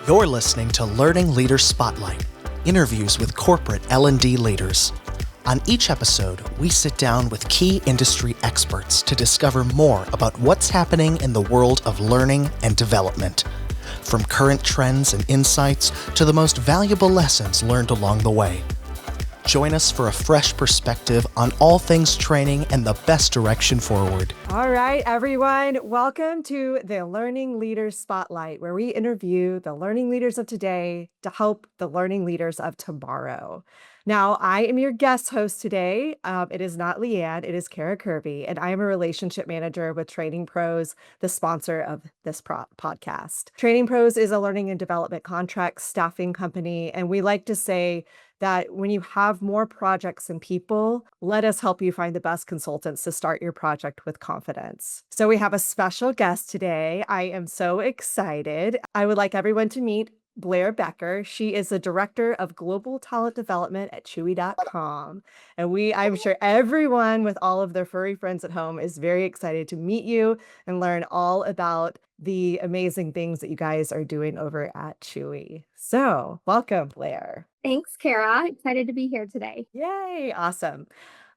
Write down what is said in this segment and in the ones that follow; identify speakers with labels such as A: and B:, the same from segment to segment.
A: You're listening to Learning Leader Spotlight, interviews with corporate L&D leaders. On each episode, we sit down with key industry experts to discover more about what's happening in the world of learning and development, from current trends and insights to the most valuable lessons learned along the way. Join us for a fresh perspective on all things training and the best direction forward.
B: All right, everyone, welcome to the Learning Leaders Spotlight, where we interview the learning leaders of today to help the learning leaders of tomorrow. Now, I am your guest host today. It is not Leanne, it is Kara Kirby, and I am a relationship manager with Training Pros, the sponsor of this podcast. Training Pros is a learning and development contract staffing company, and we like to say that when you have more projects and people, let us help you find the best consultants to start your project with confidence. So we have a special guest today. I am so excited. I would like everyone to meet Blair Bekker. She is the Director of Global Talent Development at Chewy.com. And I'm sure everyone with all of their furry friends at home is very excited to meet you and learn all about the amazing things that you guys are doing over at Chewy. So welcome, Blair.
C: Thanks, Kara. Excited to be here today.
B: Yay, awesome.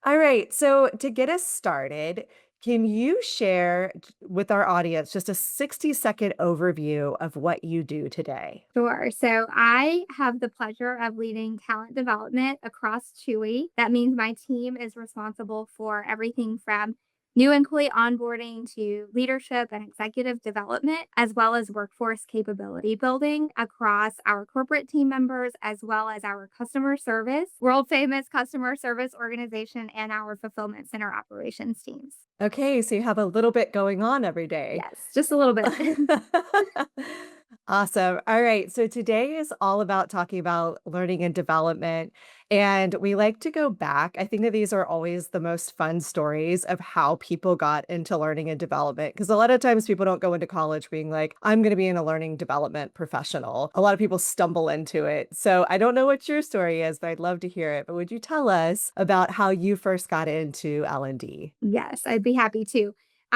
B: All right, so to get us started, can you share with our audience just a 60-second overview of what you do today?
C: Sure. So I have the pleasure of leading talent development across Chewy. That means my team is responsible for everything from new employee onboarding to leadership and executive development, as well as workforce capability building across our corporate team members, as well as our customer service, world famous customer service organization, and our fulfillment center operations teams.
B: Okay, so you have a little bit going on every day.
C: Yes, just a little bit.
B: Awesome. All right. So today is all about talking about learning and development. And we like to go back. I think that these are always the most fun stories of how people got into learning and development. Because a lot of times people don't go into college being like, I'm going to be in a learning development professional. A lot of people stumble into it. So I don't know what your story is, but I'd love to hear it. But would you tell us about how you first got into L&D?
C: Yes, I'd be happy to.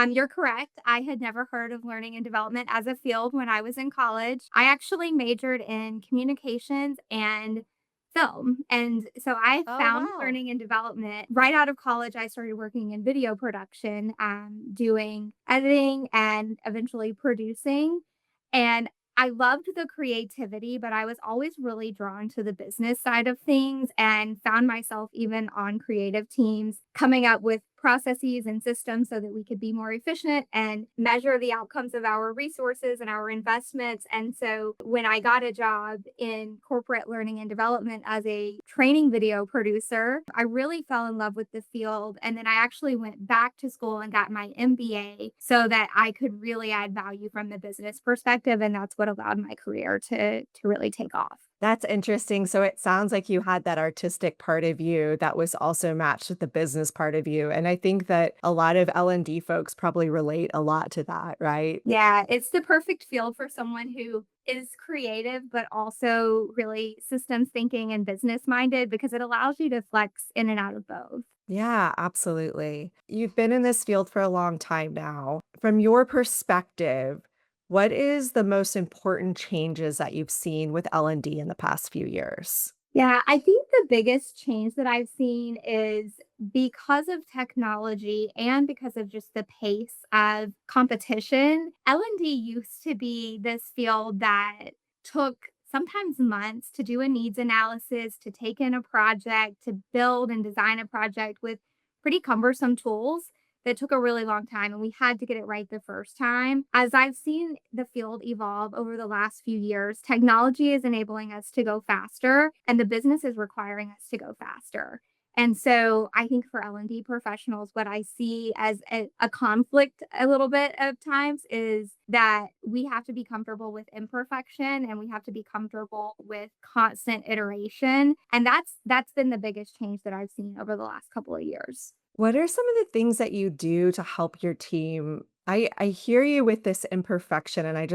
C: You're correct. I had never heard of learning and development as a field when I was in college. I actually majored in communications and film. And so I
B: Oh,
C: found
B: wow.
C: learning and development right out of college. I started working in video production, doing editing and eventually producing. And I loved the creativity, but I was always really drawn to the business side of things and found myself even on creative teams coming up with processes and systems so that we could be more efficient and measure the outcomes of our resources and our investments. And so when I got a job in corporate learning and development as a training video producer, I really fell in love with the field. And then I actually went back to school and got my MBA so that I could really add value from the business perspective. And that's what allowed my career to really take off.
B: That's interesting. So it sounds like you had that artistic part of you that was also matched with the business part of you. And I think that a lot of L&D folks probably relate a lot to that, right?
C: Yeah, it's the perfect field for someone who is creative, but also really systems thinking and business minded because it allows you to flex in and out of both.
B: Yeah, absolutely. You've been in this field for a long time now. From your perspective, what is the most important changes that you've seen with L&D in the past few years?
C: Yeah, I think the biggest change that I've seen is because of technology and because of just the pace of competition. L&D used to be this field that took sometimes months to do a needs analysis, to take in a project, to build and design a project with pretty cumbersome tools that took a really long time, and we had to get it right the first time. As I've seen the field evolve over the last few years, technology is enabling us to go faster, and the business is requiring us to go faster. And so I think for L&D professionals, what I see as a conflict a little bit of times is that we have to be comfortable with imperfection and we have to be comfortable with constant iteration. And that's been the biggest change that I've seen over the last couple of years.
B: What are some of the things that you do to help your team? I hear you with this imperfection, and I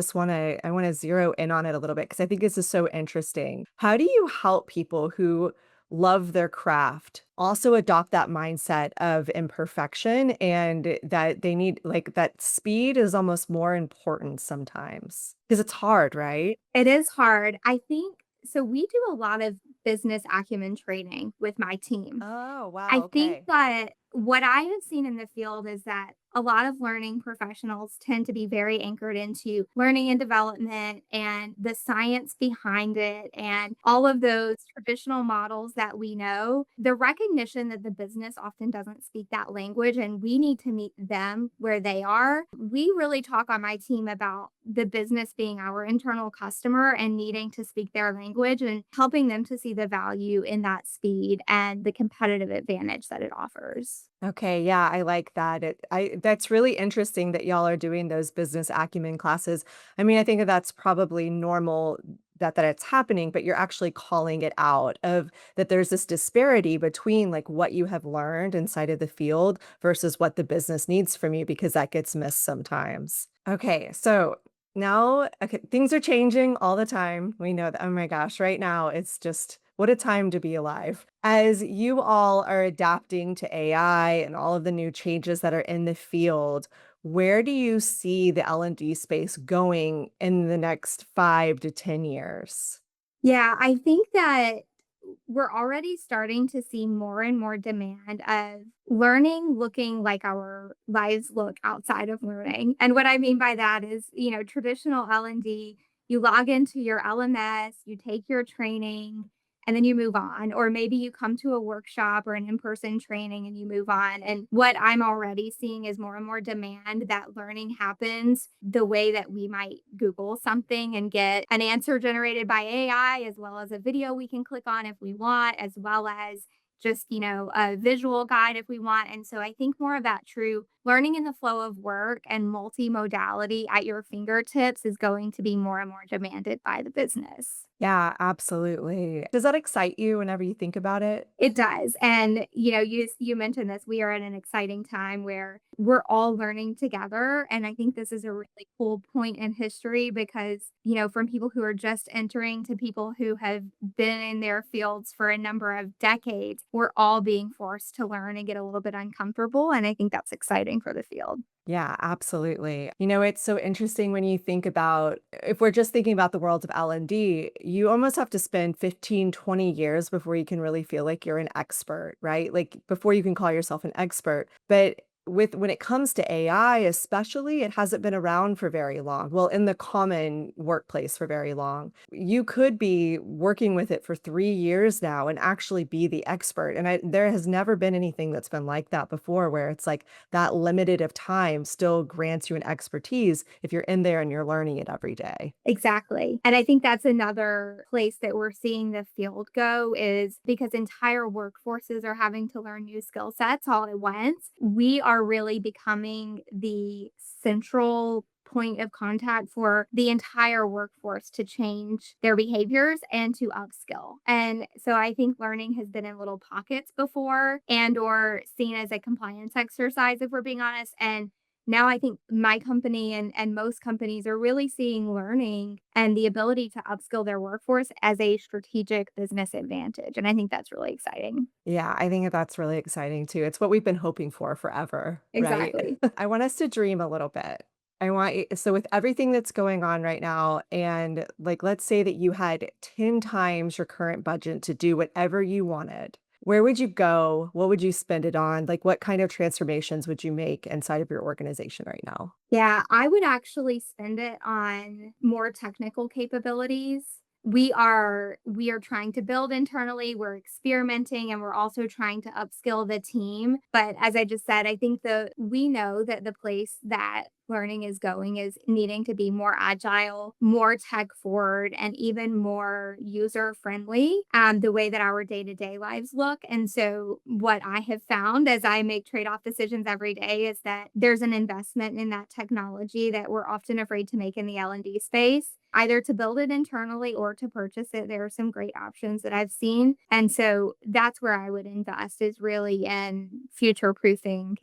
B: want to zero in on it a little bit because I think this is so interesting. How do you help people who love their craft also adopt that mindset of imperfection and that they need like that speed is almost more important sometimes because it's hard, right?
C: It is hard. I think so we do a lot of business acumen training with my team.
B: Oh, wow.
C: I think
B: Okay.
C: that what I have seen in the field is that a lot of learning professionals tend to be very anchored into learning and development and the science behind it and all of those traditional models that we know. The recognition that the business often doesn't speak that language and we need to meet them where they are. We really talk on my team about the business being our internal customer and needing to speak their language and helping them to see the value in that speed and the competitive advantage that it offers.
B: Okay, yeah, I like that. That's really interesting that y'all are doing those business acumen classes. I mean, I think that that's probably normal that it's happening, but you're actually calling it out of that there's this disparity between like what you have learned inside of the field versus what the business needs from you because that gets missed sometimes. Okay, so now okay, things are changing all the time. We know that. Oh my gosh, right now it's just what a time to be alive. As you all are adapting to AI and all of the new changes that are in the field, where do you see the L&D space going in the next 5 to 10 years?
C: Yeah, I think that we're already starting to see more and more demand of learning looking like our lives look outside of learning. And what I mean by that is, traditional L&D, you log into your LMS, you take your training, and then you move on. Or maybe you come to a workshop or an in person training and you move on. And what I'm already seeing is more and more demand that learning happens the way that we might Google something and get an answer generated by AI, as well as a video we can click on if we want, as well as just, a visual guide if we want. And so I think more of that true learning in the flow of work and multimodality at your fingertips is going to be more and more demanded by the business.
B: Yeah, absolutely. Does that excite you whenever you think about it?
C: It does. And, you mentioned this, we are in an exciting time where we're all learning together. And I think this is a really cool point in history because, from people who are just entering to people who have been in their fields for a number of decades, we're all being forced to learn and get a little bit uncomfortable. And I think that's exciting for the field.
B: Yeah, absolutely. You know, it's so interesting when you think about if we're just thinking about the world of L&D, you almost have to spend 15, 20 years before you can really feel like you're an expert, right? Like before you can call yourself an expert. But with when it comes to AI, especially, it hasn't been around for very long. Well, in the common workplace for very long. You could be working with it for 3 years now and actually be the expert. And there has never been anything that's been like that before, where it's like that limited of time still grants you an expertise if you're in there and you're learning it every day.
C: Exactly. And I think that's another place that we're seeing the field go is because entire workforces are having to learn new skill sets all at once. We are really becoming the central point of contact for the entire workforce to change their behaviors and to upskill. And so I think learning has been in little pockets before and or seen as a compliance exercise if we're being honest, and now I think my company and most companies are really seeing learning and the ability to upskill their workforce as a strategic business advantage. And I think that's really exciting.
B: Yeah, I think that that's really exciting too. It's what we've been hoping for forever, right?
C: Exactly.
B: I want us to dream a little bit. So with everything that's going on right now, and like, let's say that you had 10 times your current budget to do whatever you wanted. Where would you go? What would you spend it on? Like, what kind of transformations would you make inside of your organization right now?
C: Yeah, I would actually spend it on more technical capabilities. We are trying to build internally, we're experimenting and we're also trying to upskill the team. But as I just said, I think the we know that the place that learning is going is needing to be more agile, more tech forward, and even more user friendly, the way that our day to day lives look. And so, what I have found as I make trade off decisions every day is that there's an investment in that technology that we're often afraid to make in the L&D space. Either to build it internally or to purchase it. There are some great options that I've seen. And so that's where I would invest is really in future proofing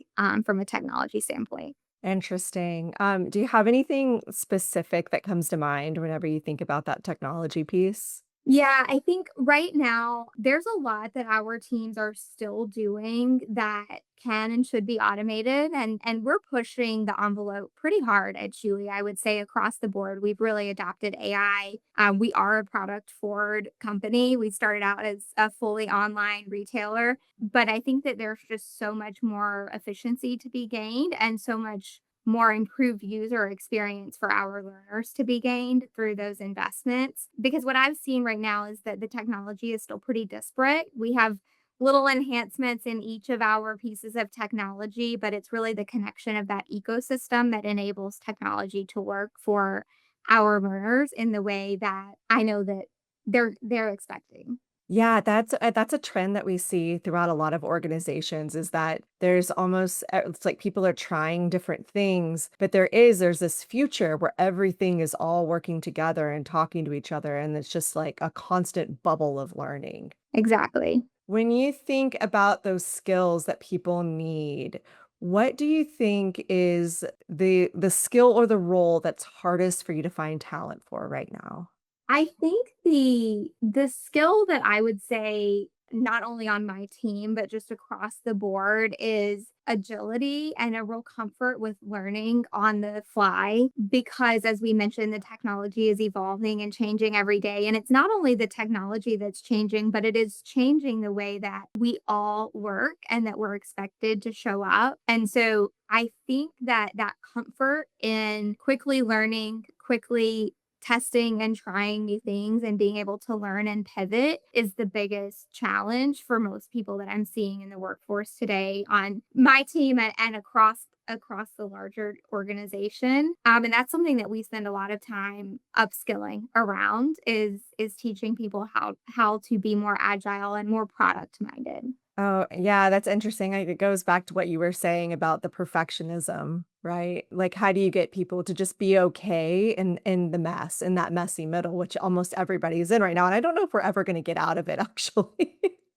C: from a technology standpoint.
B: Interesting. Do you have anything specific that comes to mind whenever you think about that technology piece?
C: Yeah, I think right now there's a lot that our teams are still doing that can and should be automated, and we're pushing the envelope pretty hard at Chewy. I would say across the board, we've really adopted AI. We are a product forward company. We started out as a fully online retailer, but I think that there's just so much more efficiency to be gained and so much more improved user experience for our learners to be gained through those investments. Because what I've seen right now is that the technology is still pretty disparate. We have little enhancements in each of our pieces of technology, but it's really the connection of that ecosystem that enables technology to work for our learners in the way that I know that they're expecting.
B: Yeah, that's a trend that we see throughout a lot of organizations is that there's almost it's like people are trying different things, but there's this future where everything is all working together and talking to each other, and it's just like a constant bubble of learning.
C: Exactly.
B: When you think about those skills that people need, what do you think is the skill or the role that's hardest for you to find talent for right now?
C: I think the skill that I would say not only on my team, but just across the board is agility and a real comfort with learning on the fly. Because as we mentioned, the technology is evolving and changing every day. And it's not only the technology that's changing, but it is changing the way that we all work and that we're expected to show up. And so I think that that comfort in quickly learning, quickly testing and trying new things and being able to learn and pivot is the biggest challenge for most people that I'm seeing in the workforce today on my team and across the larger organization. And that's something that we spend a lot of time upskilling around is teaching people how to be more agile and more product minded.
B: Oh, yeah, that's interesting. It goes back to what you were saying about the perfectionism, right? Like, how do you get people to just be okay in the mess, in that messy middle, which almost everybody is in right now? And I don't know if we're ever going to get out of it, actually.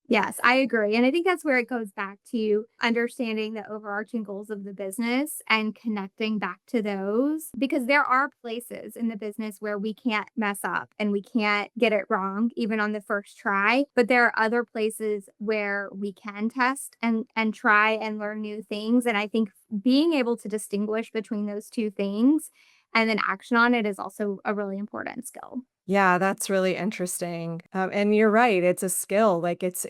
C: Yes, I agree. And I think that's where it goes back to understanding the overarching goals of the business and connecting back to those because there are places in the business where we can't mess up and we can't get it wrong even on the first try, but there are other places where we can test and try and learn new things, and I think being able to distinguish between those two things and then action on it is also a really important skill.
B: Yeah, that's really interesting. And you're right, it's a skill. Like it's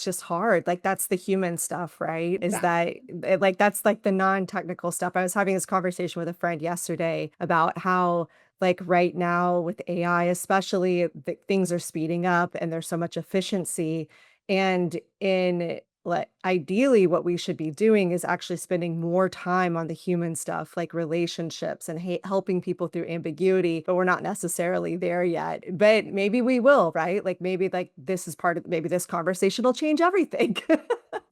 B: just hard. Like that's the human stuff, right? Is that like that's like the non-technical stuff. I was having this conversation with a friend yesterday about how like right now with AI especially things are speeding up and there's so much efficiency and in like ideally what we should be doing is actually spending more time on the human stuff like relationships and helping people through ambiguity, but we're not necessarily there yet, but maybe we will, right? Like maybe like this is part of maybe this conversation will change everything.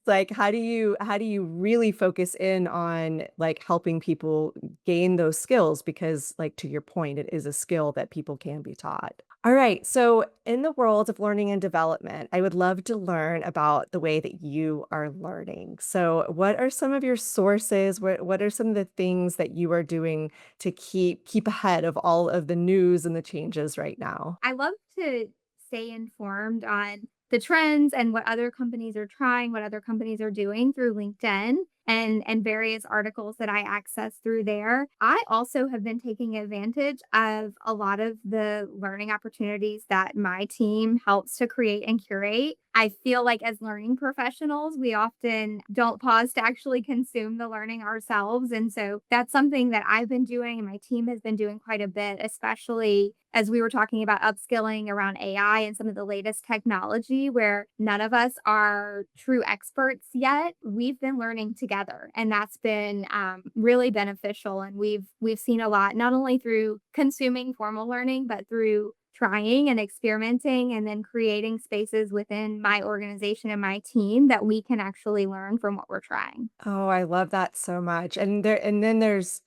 B: Like how do you really focus in on like helping people gain those skills because like to your point it is a skill that people can be taught. All right. So, in the world of learning and development, I would love to learn about the way that you are learning. So, what are some of your sources? What are some of the things that you are doing to keep ahead of all of the news and the changes right now?
C: I love to stay informed on the trends and what other companies are trying, what other companies are doing through LinkedIn and various articles that I access through there. I also have been taking advantage of a lot of the learning opportunities that my team helps to create and curate. I feel like as learning professionals, we often don't pause to actually consume the learning ourselves. And so that's something that I've been doing and my team has been doing quite a bit, especially as we were talking about upskilling around AI and some of the latest technology where none of us are true experts yet. We've been learning together, and that's been really beneficial. And we've seen a lot not only through consuming formal learning, but through trying and experimenting and then creating spaces within my organization and my team that we can actually learn from what we're trying.
B: Oh, I love that so much. And then there's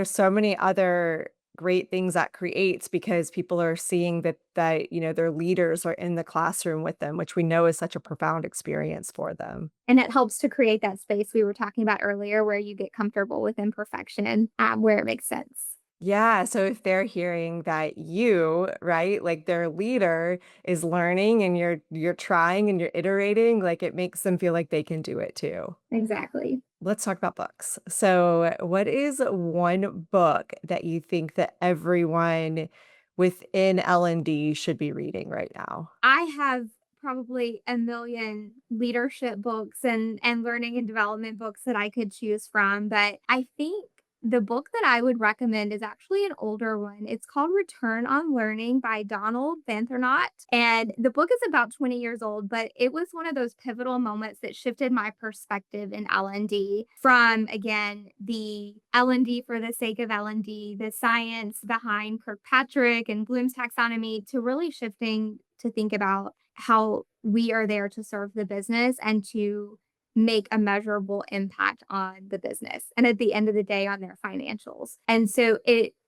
B: so many other great things that creates because people are seeing that their leaders are in the classroom with them, which we know is such a profound experience for them.
C: And it helps to create that space we were talking about earlier where you get comfortable with imperfection where it makes sense.
B: Yeah, so if they're hearing that you, right, like their leader is learning and you're trying and you're iterating, like it makes them feel like they can do it too.
C: Exactly.
B: Let's talk about books. So, what is one book that you think that everyone within L&D should be reading right now?
C: I have probably a million leadership books and learning and development books that I could choose from, but I think the book that I would recommend is actually an older one. It's called Return on Learning by Donald Vanthernott, and the book is about 20 years old, but it was one of those pivotal moments that shifted my perspective in L&D from, again, the L&D for the sake of L&D, the science behind Kirkpatrick and Bloom's taxonomy, to really shifting to think about how we are there to serve the business and to make a measurable impact on the business and at the end of the day on their financials. And so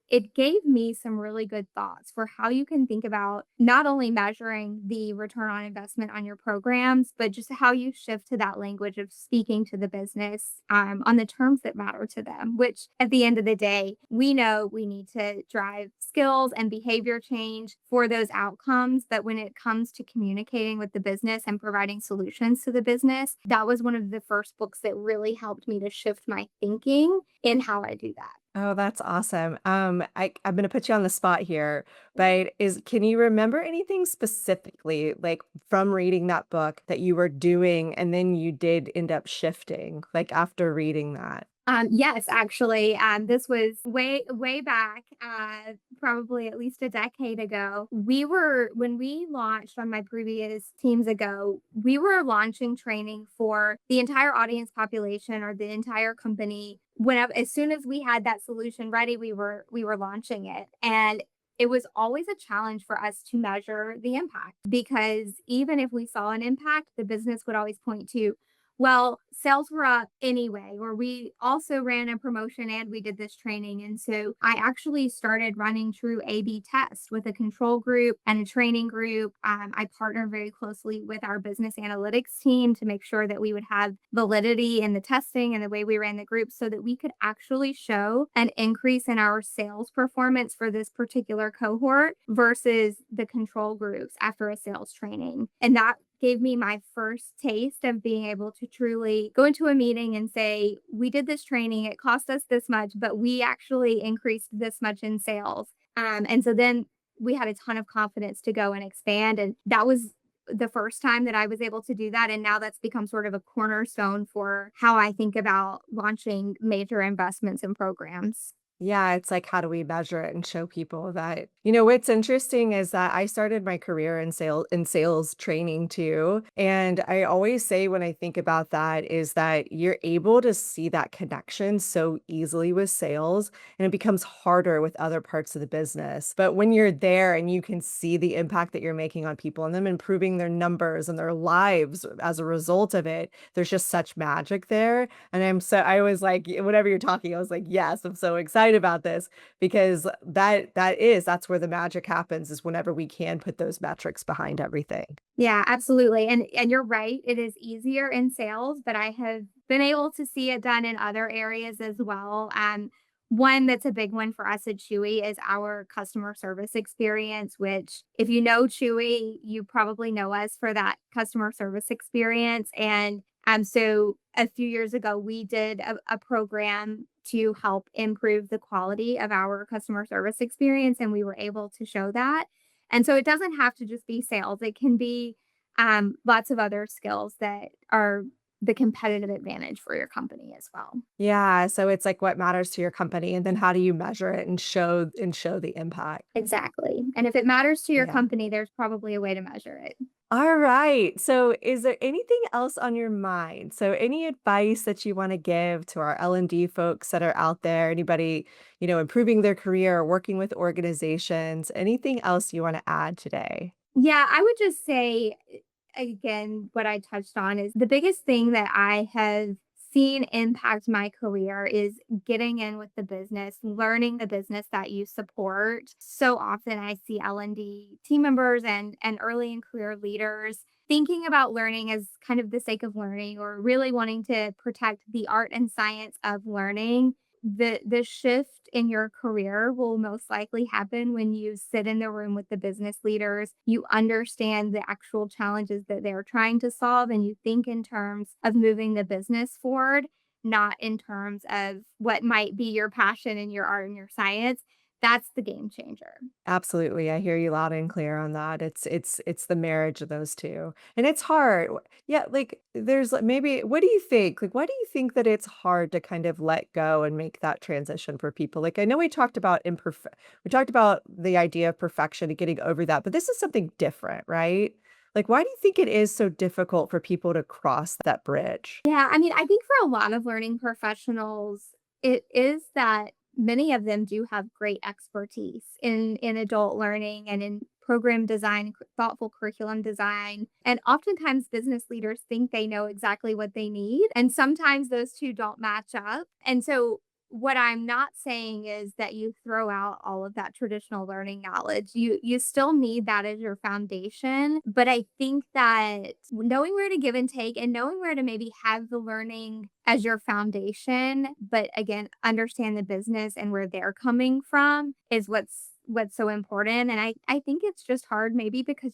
C: it gave me some really good thoughts for how you can think about not only measuring the return on investment on your programs, but just how you shift to that language of speaking to the business on the terms that matter to them, which at the end of the day, we know we need to drive skills and behavior change for those outcomes. But when it comes to communicating with the business and providing solutions to the business, that was one of the first books that really helped me to shift my thinking in how I do that.
B: Oh, that's awesome. I'm gonna put you on the spot here, but can you remember anything specifically, like from reading that book that you were doing and then you did end up shifting, like after reading that?
C: Yes, actually, this was way back, probably at least a decade ago. When we launched on my previous teams ago, we were launching training for the entire audience population or the entire company. Whenever, as soon as we had that solution ready, we were launching it, and it was always a challenge for us to measure the impact because even if we saw an impact, the business would always point to, well, sales were up anyway, or we also ran a promotion and we did this training. And so I actually started running true A B tests with a control group and a training group. I partnered very closely with our business analytics team to make sure that we would have validity in the testing and the way we ran the group so that we could actually show an increase in our sales performance for this particular cohort versus the control groups after a sales training. And that gave me my first taste of being able to truly go into a meeting and say, we did this training, it cost us this much, but we actually increased this much in sales. And so then we had a ton of confidence to go and expand. And that was the first time that I was able to do that. And now that's become sort of a cornerstone for how I think about launching major investments and programs.
B: Yeah, it's like, how do we measure it and show people that, what's interesting is that I started my career in sales training too. And I always say when I think about that is that you're able to see that connection so easily with sales and it becomes harder with other parts of the business. But when you're there and you can see the impact that you're making on people and them improving their numbers and their lives as a result of it, there's just such magic there. And I was like, whenever you're talking, I was like, yes, I'm so excited about this because that's where the magic happens is whenever we can put those metrics behind everything.
C: Yeah, absolutely. And you're right, it is easier in sales, but I have been able to see it done in other areas as well. One that's a big one for us at Chewy is our customer service experience, which if you know Chewy, you probably know us for that customer service experience. And so a few years ago, we did a program to help improve the quality of our customer service experience, and we were able to show that. And so it doesn't have to just be sales. It can be lots of other skills that are the competitive advantage for your company as well.
B: Yeah, so it's like what matters to your company and then how do you measure it and show the impact.
C: Exactly. And if it matters to your
B: Yeah.
C: company, there's probably a way to measure it.
B: All right. So is there anything else on your mind? So any advice that you want to give to our L&D folks that are out there, anybody, improving their career or working with organizations, anything else you want to add today?
C: Yeah, I would just say, again, what I touched on is the biggest thing that I have seen impact my career is getting in with the business, learning the business that you support. So often I see L&D team members and early in career leaders thinking about learning as kind of the sake of learning or really wanting to protect the art and science of learning the shift in your career will most likely happen when you sit in the room with the business leaders, you understand the actual challenges that they're trying to solve, and you think in terms of moving the business forward, not in terms of what might be your passion and your art and your science. That's the game changer.
B: Absolutely, I hear you loud and clear on that. It's the marriage of those 2, and it's hard. Yeah, like, there's, maybe what do you think? Like, why do you think that it's hard to kind of let go and make that transition for people? Like, I know we talked about the idea of perfection and getting over that, but this is something different, right? Like, why do you think it is so difficult for people to cross that bridge?
C: Yeah, I mean, I think for a lot of learning professionals, it is that many of them do have great expertise in adult learning and in program design, thoughtful curriculum design. And oftentimes business leaders think they know exactly what they need, and sometimes those two don't match up. And so what I'm not saying is that you throw out all of that traditional learning knowledge. You still need that as your foundation, but I think that knowing where to give and take and knowing where to maybe have the learning as your foundation, but again, understand the business and where they're coming from is what's so important. And I think it's just hard maybe because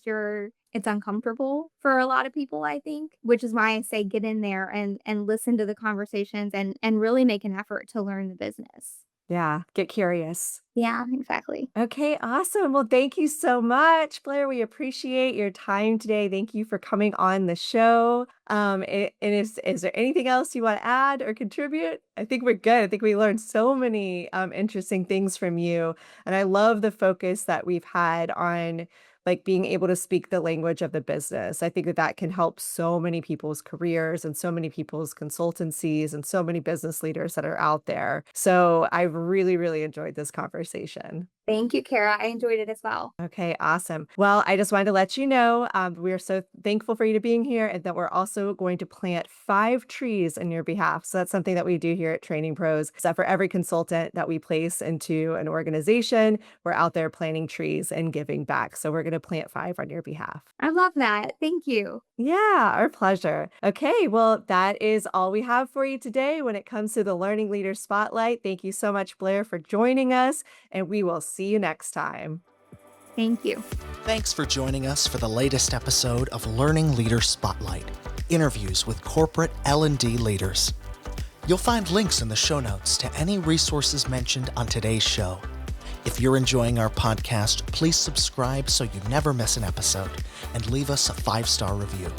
C: it's uncomfortable for a lot of people, I think, which is why I say get in there and listen to the conversations and really make an effort to learn the business.
B: Yeah, get curious.
C: Yeah, exactly.
B: Okay, awesome. Well, thank you so much, Blair. We appreciate your time today. Thank you for coming on the show. And is there anything else you want to add or contribute? I think we're good. I think we learned so many interesting things from you, and I love the focus that we've had on, like, being able to speak the language of the business. I think that that can help so many people's careers and so many people's consultancies and so many business leaders that are out there. So I've really, really enjoyed this conversation.
C: Thank you, Kara. I enjoyed it as well.
B: Okay, awesome. Well, I just wanted to let you know we are so thankful for you to being here, and that we're also going to plant 5 trees in your behalf. So that's something that we do here at Training Pros. So for every consultant that we place into an organization, we're out there planting trees and giving back. So we're going to plant 5 on your behalf.
C: I love that. Thank you.
B: Yeah, our pleasure. Okay, well, that is all we have for you today when it comes to the Learning Leader Spotlight. Thank you so much, Blair, for joining us, and we will see you next time.
C: Thank you.
A: Thanks for joining us for the latest episode of Learning Leader Spotlight, interviews with corporate L&D leaders. You'll find links in the show notes to any resources mentioned on today's show. If you're enjoying our podcast, please subscribe so you never miss an episode and leave us a 5-star review.